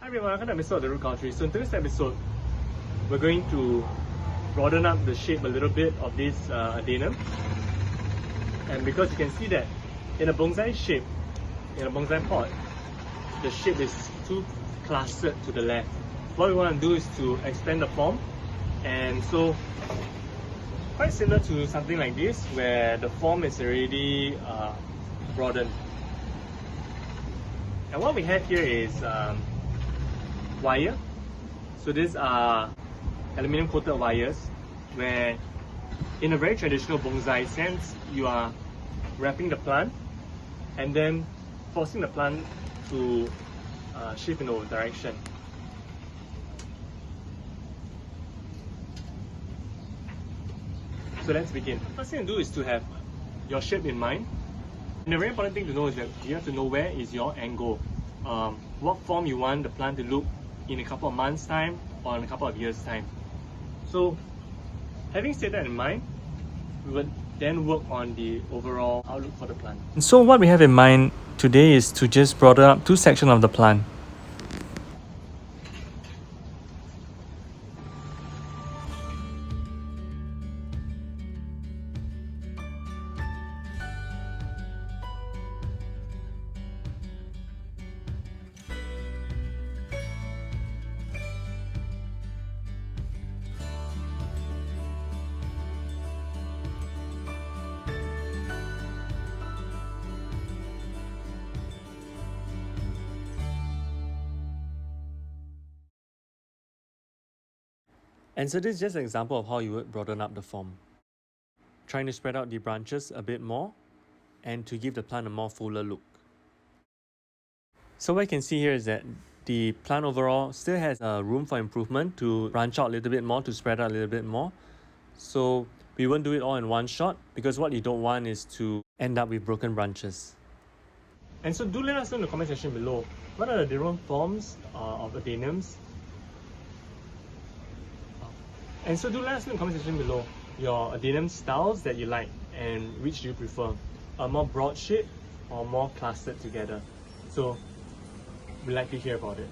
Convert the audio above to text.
Hi everyone, welcome to an episode of the Culturist. So in today's episode, we're going to broaden up the shape a little bit of this Adenium. And because you can see that in a bonsai shape, in a bonsai pot, the shape is too clustered to the left. What we want to do is to extend the form, and so quite similar to something like this where the form is already broadened. And what we have here is wire. So these are aluminium coated wires where in a very traditional bonsai sense you are wrapping the plant and then forcing the plant to shift in a direction. So let's begin. First thing to do is to have your shape in mind. And the very important thing to know is that you have to know where is your angle. What form you want the plant to look in a couple of months time or in a couple of years time. So having said that in mind, we would then work on the overall outlook for the plant. So what we have in mind today is to just broaden up two sections of the plant. And so this is just an example of how you would broaden up the form. Trying to spread out the branches a bit more and to give the plant a more fuller look. So what you can see here is that the plant overall still has room for improvement to branch out a little bit more, to spread out a little bit more. So we won't do it all in one shot because what you don't want is to end up with broken branches. And so do let us know in the comment section below, what are the different forms of Adeniums? And so do let us know in the comment section below your Adenium styles that you like and which do you prefer, a more broad shape or more clustered together. So we'd like to hear about it.